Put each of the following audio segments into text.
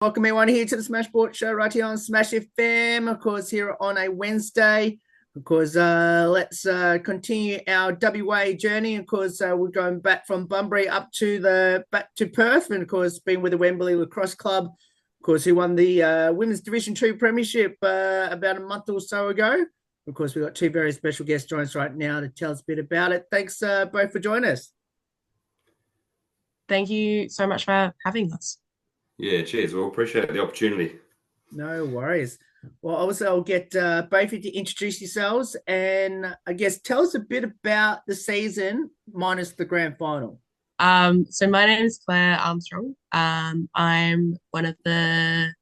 Welcome everyone here to the Smashboard Show right here on Smash FM, of course, here on a Wednesday. Of course, let's continue our WA journey. Of course, we're going back from Bunbury back to Perth, and of course, been with the Wembley Lacrosse Club, of course, who won the Women's Division 2 Premiership about a month or so ago. Of course, we've got two very special guests joining us right now to tell us a bit about it. Thanks both for joining us. Thank you so much for having us. Yeah, cheers. Well, appreciate the opportunity. No worries. Well, obviously, I'll get both of you to introduce yourselves and I guess tell us a bit about the season minus the grand final. So my name is Claire Armstrong. I'm one of the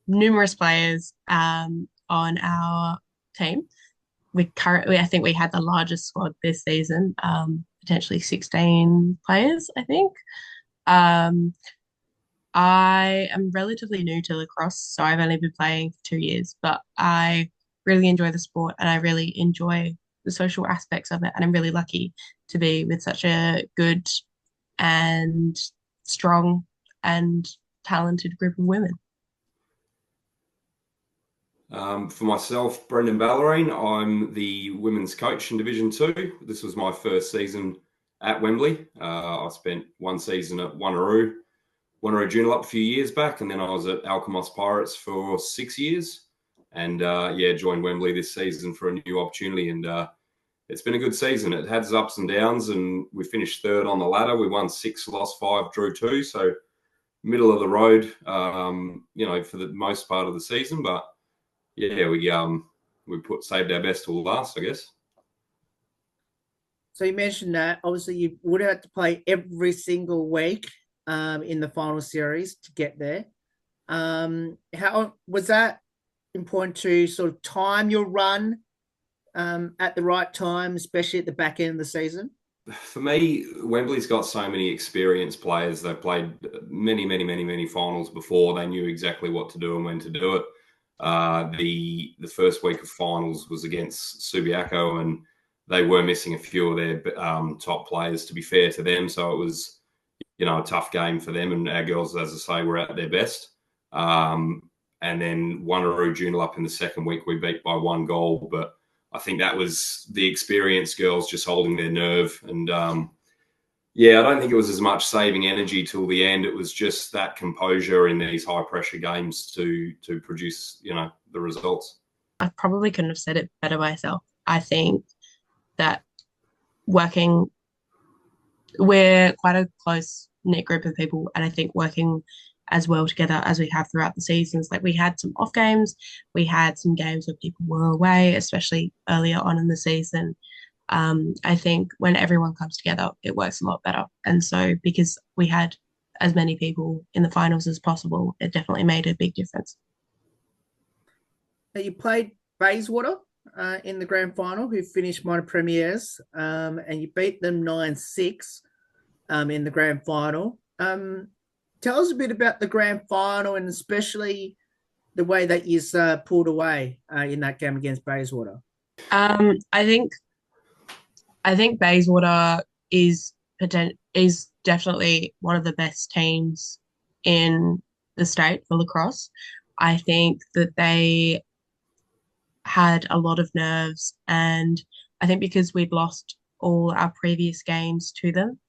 numerous players on our team. I think we had the largest squad this season, potentially 16 players, I think. I am relatively new to lacrosse, so I've only been playing for 2 years, but I really enjoy the sport and I really enjoy the social aspects of it. And I'm really lucky to be with such a good and strong and talented group of women. For myself, Brendan Ballerine, I'm the women's coach in Division 2. This was my first season at Wembley. I spent one season at Wanneroo Junior up a few years back, and then I was at Alkimos Pirates for 6 years. And joined Wembley this season for a new opportunity. And it's been a good season. It had its ups and downs, and we finished third on the ladder. We won 6, lost 5, drew 2. So middle of the road, for the most part of the season. But yeah, we saved our best till last, I guess. So you mentioned that obviously you would have to play every single week in the final series to get there. How was that important to sort of time your run at the right time, especially at the back end of the season? For me, Wembley's got so many experienced players. They've played many finals before. They knew exactly what to do and when to do it. The first week of finals was against Subiaco, and they were missing a few of their top players, to be fair to them. So it was, a tough game for them. And our girls, as I say, were at their best. And then Wanneroo Junior up in the second week, we beat by 1 goal. But I think that was the experienced girls just holding their nerve. And I don't think it was as much saving energy till the end. It was just that composure in these high pressure games to produce, the results. I probably couldn't have said it better myself. I think that we're quite a close knit group of people, and I think working as well together as we have throughout the seasons, like we had some off games, we had some games where people were away, especially earlier on in the season. I think when everyone comes together, it works a lot better. And so because we had as many people in the finals as possible, it definitely made a big difference. Now you played Bayswater in the grand final, who finished minor premiers, and you beat them 9-6 in the grand final. Tell us a bit about the grand final and especially the way that you pulled away in that game against Bayswater. I think Bayswater is definitely one of the best teams in the state for lacrosse. I think that they had a lot of nerves, and I think because we'd lost all our previous games to them,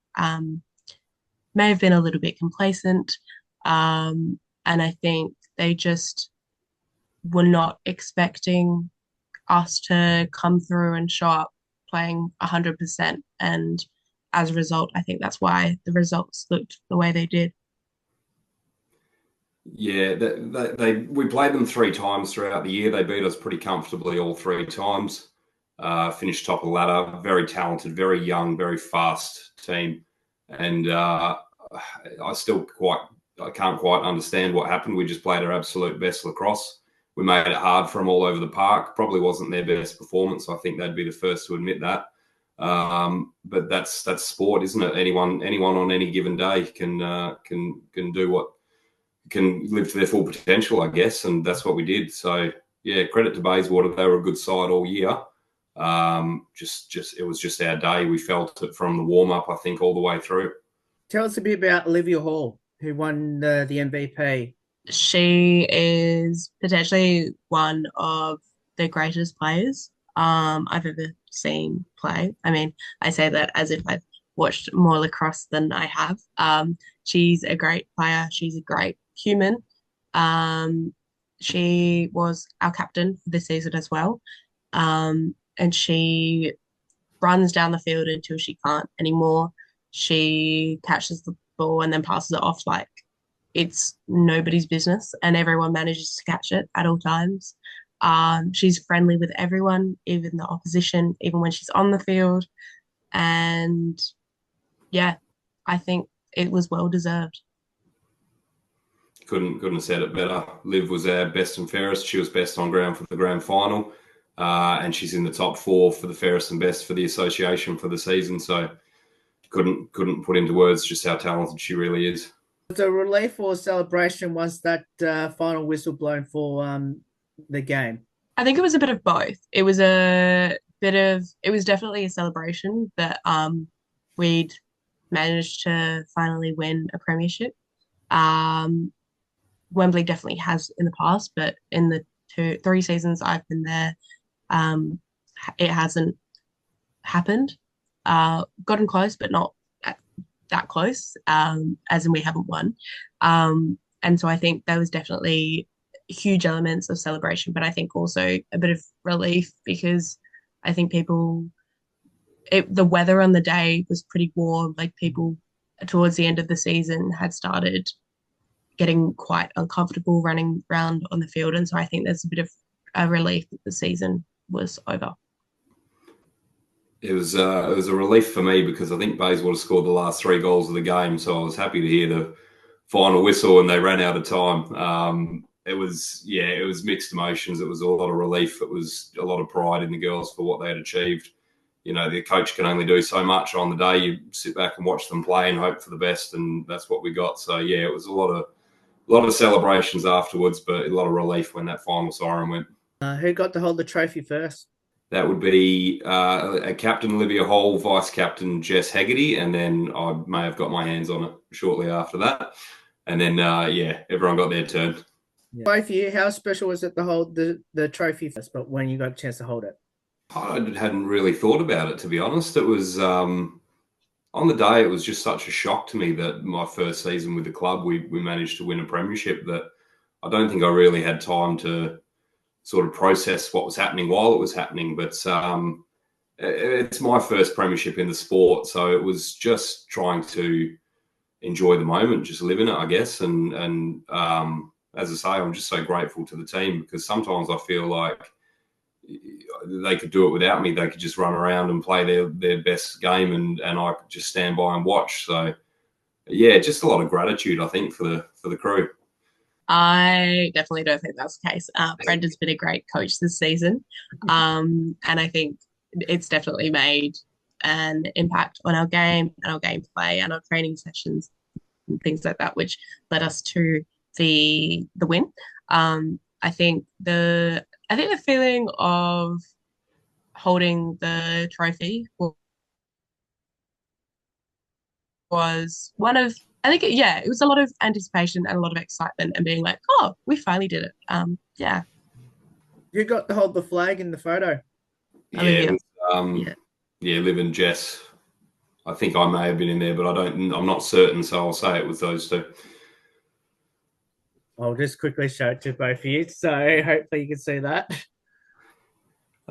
may have been a little bit complacent. And I think they just were not expecting us to come through and show up playing 100%. And as a result, I think that's why the results looked the way they did. Yeah, we played them 3 times throughout the year. They beat us pretty comfortably all 3 times. Finished top of the ladder. Very talented, very young, very fast team. And I can't quite understand what happened. We just played our absolute best lacrosse. We made it hard for them all over the park. Probably wasn't their best performance. I think they'd be the first to admit that. But that's sport, isn't it? Anyone on any given day can do what can live to their full potential, I guess, and that's what we did. So yeah, credit to Bayswater. They were a good side all year. It was just our day. We felt it from the warm up, I think, all the way through. Tell us a bit about Olivia Hall, who won the MVP. She is potentially one of the greatest players I've ever seen play. I mean, I say that as if I've watched more lacrosse than I have. She's a great player. She's a great human. Um, she was our captain for this season as well. And she runs down the field until she can't anymore. She catches the ball and then passes it off like it's nobody's business, and everyone manages to catch it at all times. She's friendly with everyone, even the opposition, even when she's on the field. And yeah, I think it was well deserved. Couldn't have said it better. Liv was our best and fairest. She was best on ground for the grand final, and she's in the top 4 for the fairest and best for the association for the season. So couldn't put into words just how talented she really is. Was a relief or celebration once that final whistle blown for the game? I think it was a bit of both. It was definitely a celebration that we'd managed to finally win a premiership. Um, Wembley definitely has in the past, but in the 3 seasons I've been there, it hasn't happened. Gotten close, but not that close, as in we haven't won. And so I think there was definitely huge elements of celebration, but I think also a bit of relief because I think the weather on the day was pretty warm. Like people towards the end of the season had started getting quite uncomfortable running around on the field. And so I think there's a bit of a relief that the season was over. It was a relief for me because I think Bayswater scored the last 3 goals of the game, so I was happy to hear the final whistle and they ran out of time. It was mixed emotions. It was a lot of relief. It was a lot of pride in the girls for what they had achieved. You know, the coach can only do so much on the day. You sit back and watch them play and hope for the best, and that's what we got. So yeah, it was a lot of celebrations afterwards, but a lot of relief when that final siren went. Who got to hold the trophy first? That would be a captain, Olivia Hall, vice captain, Jess Haggerty, and then I may have got my hands on it shortly after that. And then, everyone got their turn. Yeah. Both of you, how special was it to hold the trophy first, but when you got a chance to hold it? I hadn't really thought about it, to be honest. It was on the day, it was just such a shock to me that my first season with the club, we managed to win a premiership that I don't think I really had time to sort of process what was happening while it was happening. But it's my first premiership in the sport, so it was just trying to enjoy the moment, just live in it, I guess. And as I say, I'm just so grateful to the team because sometimes I feel like they could do it without me. They could just run around and play their best game, and I could just stand by and watch. So yeah, just a lot of gratitude, I think, for the crew. I definitely don't think that's the case. Brenda's been a great coach this season. And I think it's definitely made an impact on our game and our gameplay and our training sessions and things like that, which led us to the win. I think the feeling of holding the trophy was one of it was a lot of anticipation and a lot of excitement and being like, oh, we finally did it. Yeah. You got to hold the flag in the photo. Yeah, Liv and Jess. I think I may have been in there, but I'm not certain, so I'll say it was those two. I'll just quickly show it to both of you, so hopefully you can see that.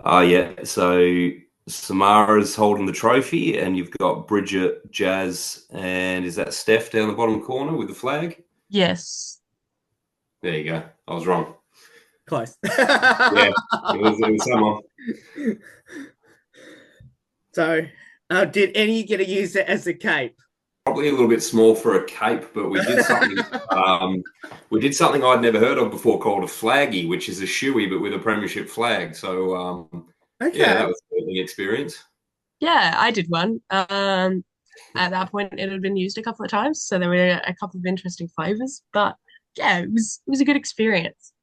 Yeah. So Samara's holding the trophy, and you've got Bridget, Jazz, and is that Steph down the bottom corner with the flag? Yes. There you go. I was wrong. Close. Yeah, it was someone. So, did any get to use it as a cape? Probably a little bit small for a cape, but we did something. We did something I'd never heard of before called a flaggy, which is a shoey but with a premiership flag. So okay. Yeah, that was a learning experience. Yeah, I did one. At that point, it had been used a couple of times, so there were a couple of interesting flavors. But yeah, it was a good experience.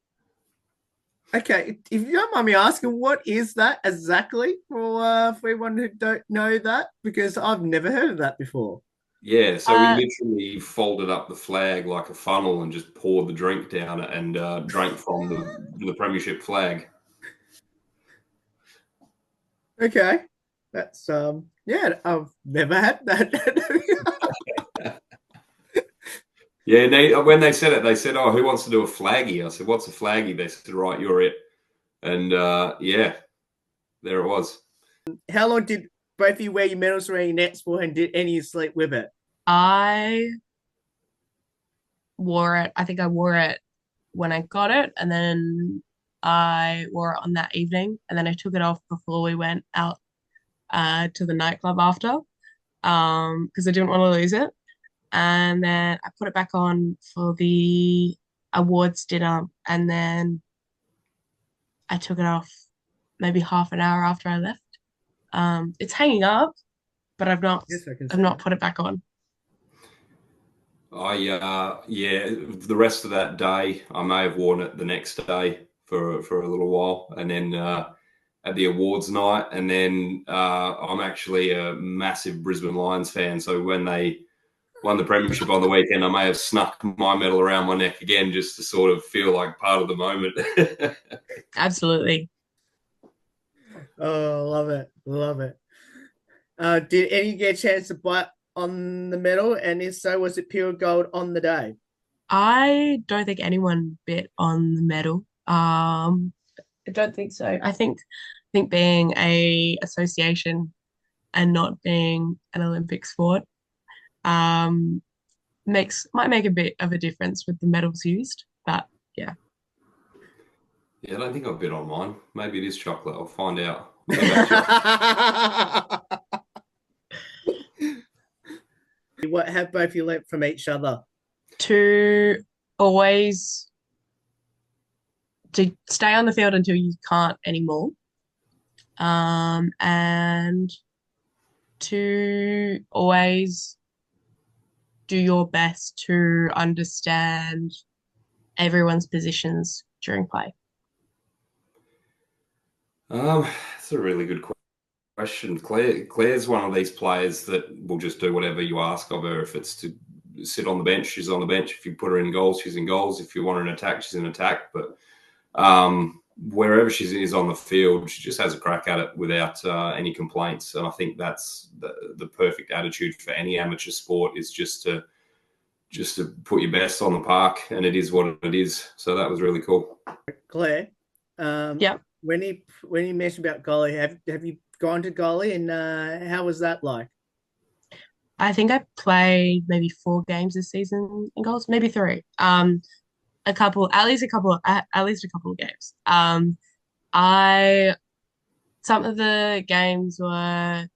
Okay, if you don't mind me asking, what is that exactly for everyone who don't know that? Because I've never heard of that before. Yeah, so we literally folded up the flag like a funnel and just poured the drink down it and drank from the Premiership flag. Okay, that's yeah, I've never had that. Yeah, when they said it, they said, "Oh, who wants to do a flaggy?" I said, "What's a flaggy?" They said, "Right, you're it." And yeah, there it was. How long did both of you wear your medals around your necks for, and did any of you sleep with it? I wore it. I think I wore it when I got it, and then I wore it on that evening, and then I took it off before we went out to the nightclub after, because I didn't want to lose it. And then I put it back on for the awards dinner, and then I took it off maybe half an hour after I left. It's hanging up, but I've not Yes, I can I've see. not put it back on. Yeah, the rest of that day, I may have worn it the next day for a little while, and then at the awards night, and then I'm actually a massive Brisbane Lions fan, so when they won the Premiership on the weekend, I may have snuck my medal around my neck again just to sort of feel like part of the moment. Absolutely. Oh, love it, love it. Did any get a chance to bite on the medal? And if so, was it pure gold on the day? I don't think anyone bit on the medal. I don't think so. I think being a association and not being an Olympic sport um might make a bit of a difference with the medals used. But yeah. Yeah, I don't think I've bit on mine. Maybe it is chocolate. I'll find out. I'll get back to What have both you learnt from each other? To always to stay on the field until you can't anymore. And to always do your best to understand everyone's positions during play. It's a really good question. Claire's one of these players that will just do whatever you ask of her. If it's to sit on the bench, she's on the bench. If you put her in goals, she's in goals. If you want her in attack, she's in attack. But wherever she is on the field, she just has a crack at it without any complaints. And I think that's the perfect attitude for any amateur sport, is just to put your best on the park, and it is what it is. So that was really cool. Claire, Yeah. when you mentioned about goalie, have you gone to goalie, and how was that like? I think I played maybe 4 games this season in goals, maybe 3. At least a couple of games. I Some of the games were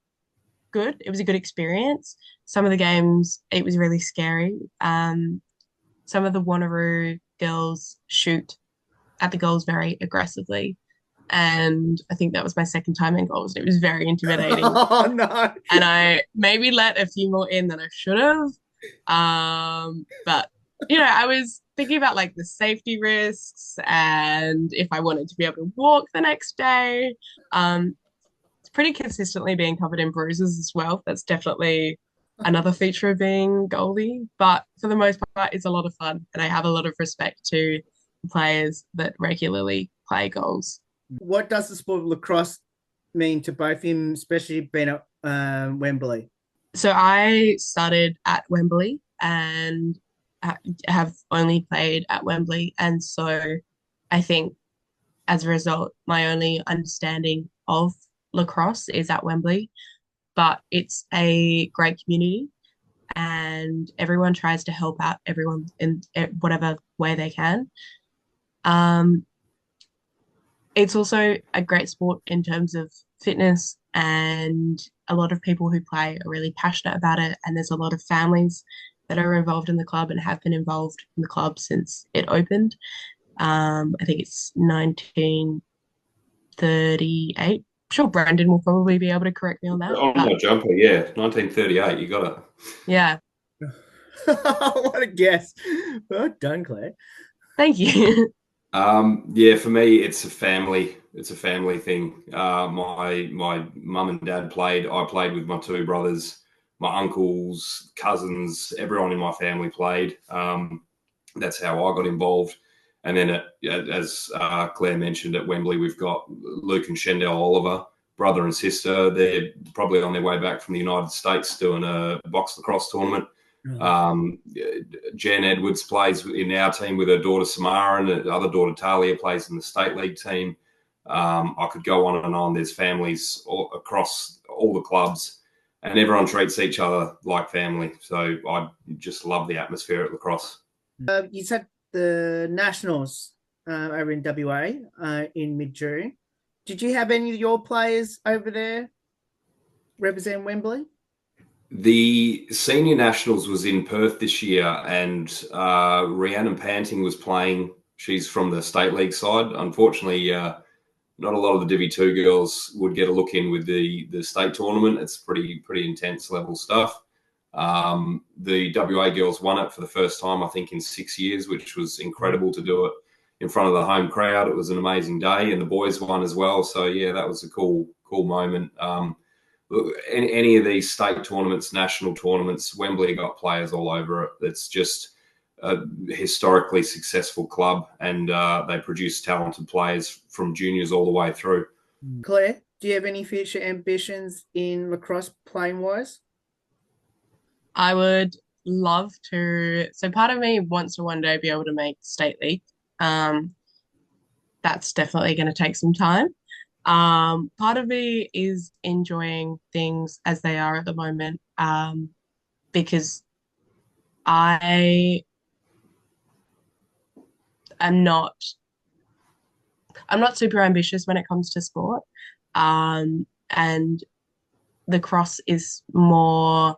good. It was a good experience. Some of the games it was really scary. Some of the Wanneroo girls shoot at the goals very aggressively. And I think that was my second time in goals. It was very intimidating. Oh no. And I maybe let a few more in than I should have. But I was thinking about like the safety risks and if I wanted to be able to walk the next day. It's pretty consistently being covered in bruises as well. That's definitely another feature of being goalie. But for the most part, it's a lot of fun, and I have a lot of respect to players that regularly play goals. What does the sport of lacrosse mean to both of you, especially being at Wembley? So I started at Wembley and have only played at Wembley. And so I think as a result, my only understanding of lacrosse is at Wembley, but it's a great community and everyone tries to help out everyone in whatever way they can. It's also a great sport in terms of fitness, and a lot of people who play are really passionate about it. And there's a lot of families that are involved in the club and have been involved in the club since it opened. I think it's 1938. I'm sure Brandon will probably be able to correct me on that. On my jumper, yeah, 1938. You got it. Yeah. What a guess. Well done, Claire. Thank you. Yeah, for me, it's a family. It's a family thing. My mum and dad played. I played with my 2 brothers. my uncles, cousins, everyone in my family played. That's how I got involved. And then, as Claire mentioned, at Wembley, we've got Luke and Shendell Oliver, brother and sister. They're probably on their way back from the United States doing a box lacrosse tournament. Jen Edwards plays in our team with her daughter Samara, and the other daughter Talia plays in the state league team. I could go on and on. There's families across all the clubs, and everyone treats each other like family. So I just love the atmosphere at Lacrosse. You said the Nationals over in WA in mid-June. Did you have any of your players over there represent Wembley? The senior nationals was in Perth this year, and Rhiannon Panting was playing. She's from the state league side. Unfortunately, not a lot of the Divi 2 girls would get a look in with the state tournament. It's pretty intense level stuff. The WA girls won it for the first time, I think, in 6 years, which was incredible to do it in front of the home crowd. It was an amazing day, and the boys won as well. So yeah, that was a cool moment. Any of these state tournaments, national tournaments, Wembley got players all over it. It's just a historically successful club, and they produce talented players from juniors all the way through. Claire, do you have any future ambitions in lacrosse playing wise? I would love to. So part of me wants to one day be able to make state league. That's definitely going to take some time. Part of me is enjoying things as they are at the moment, because I'm not super ambitious when it comes to sport. And lacrosse is more,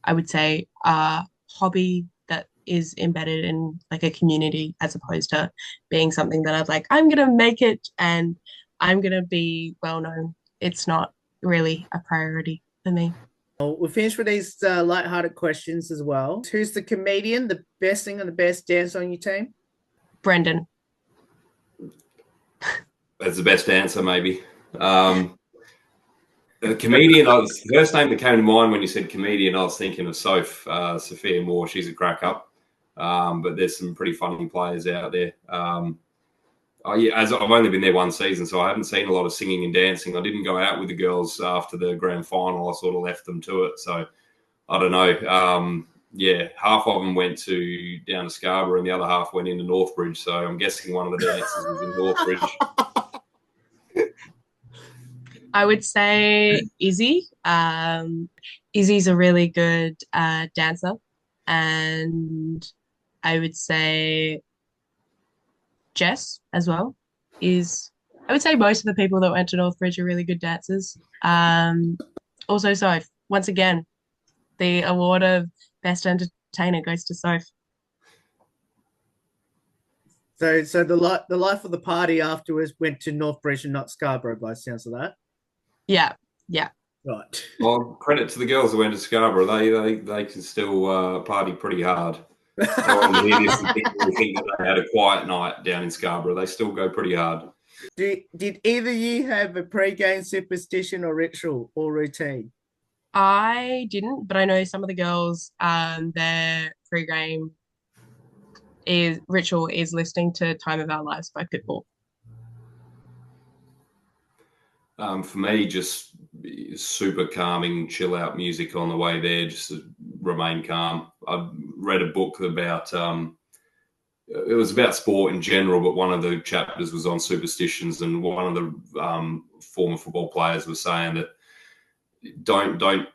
I would say, a hobby that is embedded in like a community, as opposed to being something that I'm like, I'm going to make it and I'm going to be well known. It's not really a priority for me. Well, we'll finish with these light-hearted questions as well. Who's the comedian, the best singer, and the best dancer on your team? Brendan. That's the best answer, maybe. The comedian, the first name that came to mind when you said comedian, I was thinking of Sophia Moore. She's a crack up. But there's some pretty funny players out there. As I've only been there one season, so I haven't seen a lot of singing and dancing. I didn't go out with the girls after the grand final. I sort of left them to it. So I don't know. Half of them went down to Scarborough and the other half went into Northbridge. So I'm guessing one of the dancers was in Northbridge. I would say Izzy. Izzy's a really good dancer. And I would say Jess as well I would say most of the people that went to Northbridge are really good dancers. Also Soph, once again, the award of best entertainer goes to Soph. So the life of the party afterwards went to Northbridge and not Scarborough, by the sounds of that. Yeah. Right. Well, credit to the girls who went to Scarborough. They can still party pretty hard. I hear this and people think that they had a quiet night down in Scarborough. They still go pretty hard. Did either of you have a pre-game superstition or ritual or routine? I didn't, but I know some of the girls, their pre-game ritual is listening to Time of Our Lives by Pitbull. For me, just super calming, chill out music on the way there, just to remain calm. I read a book about, it was about sport in general, but one of the chapters was on superstitions, and one of the former football players was saying that don't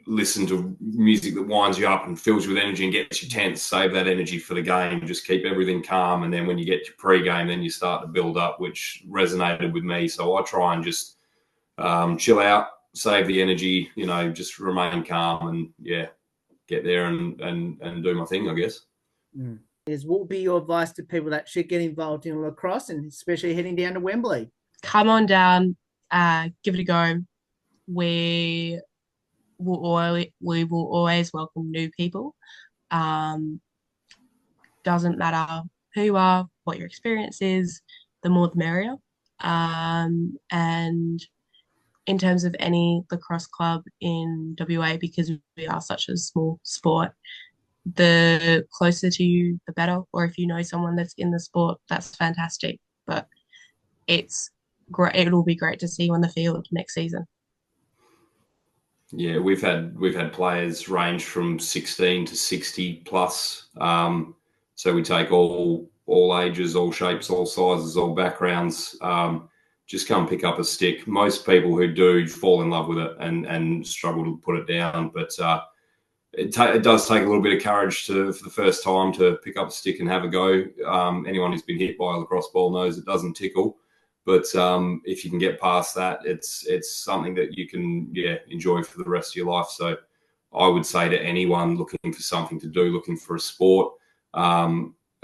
listen to music that winds you up and fills you with energy and gets you tense. Save that energy for the game. Just keep everything calm, and then when you get to pre-game, then you start to build up, which resonated with me. So I try and just chill out, save the energy, just remain calm and get there and do my thing, I guess. What would be your advice to people that should get involved in lacrosse, and especially heading down to Wembley? Come on down, give it a go. We will always welcome new people. Doesn't matter who you are, what your experience is, the more the merrier. And in terms of any lacrosse club in WA, because we are such a small sport, the closer to you, the better. Or if you know someone that's in the sport, that's fantastic. But it's great. It'll be great to see you on the field next season. Yeah, we've had players range from 16 to 60 plus. So we take all ages, all shapes, all sizes, all backgrounds. Just come pick up a stick. Most people who do fall in love with it and struggle to put it down, but it does take a little bit of courage for the first time to pick up a stick and have a go. Anyone who's been hit by a lacrosse ball knows it doesn't tickle. But if you can get past that, it's something that you can enjoy for the rest of your life. So I would say to anyone looking for something to do, looking for a sport,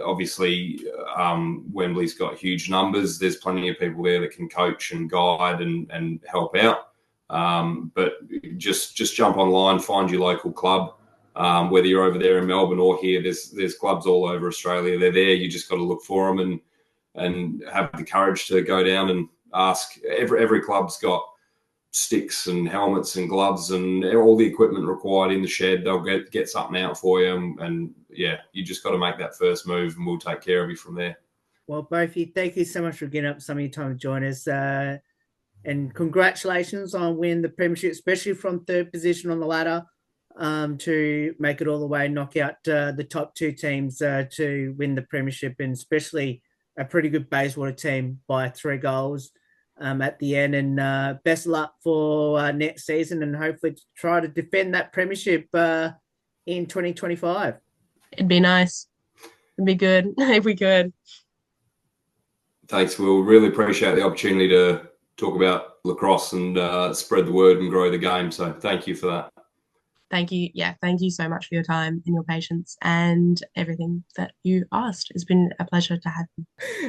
obviously Wembley's got huge numbers. There's plenty of people there that can coach and guide and help out. But just jump online, find your local club. Whether you're over there in Melbourne or here, there's clubs all over Australia. They're there. You just got to look for them and have the courage to go down and ask. Every club's got sticks and helmets and gloves and all the equipment required in the shed. They'll get something out for you. And you just got to make that first move and we'll take care of you from there. Well, both of you, thank you so much for getting up some of your time to join us. And congratulations on winning the Premiership, especially from third position on the ladder, to make it all the way, knock out the top two teams to win the Premiership, and especially a pretty good Bayswater team by 3 goals at the end. And best of luck for next season, and hopefully try to defend that Premiership in 2025. It'd be nice. It'd be good if we could. Thanks. We'll really appreciate the opportunity to talk about lacrosse and spread the word and grow the game. So thank you for that. Thank you. Yeah, thank you so much for your time and your patience and everything that you asked. It's been a pleasure to have you.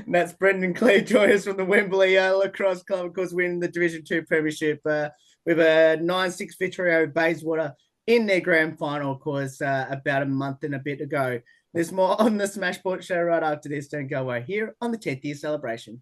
And that's Brendan Clare joining us from the Wembley Lacrosse Club, of course, winning the Division 2 Premiership with a 9-6 victory over Bayswater in their grand final, of course, about a month and a bit ago. There's more on the Smashboard Show right after this. Don't go away here on the 10th year celebration.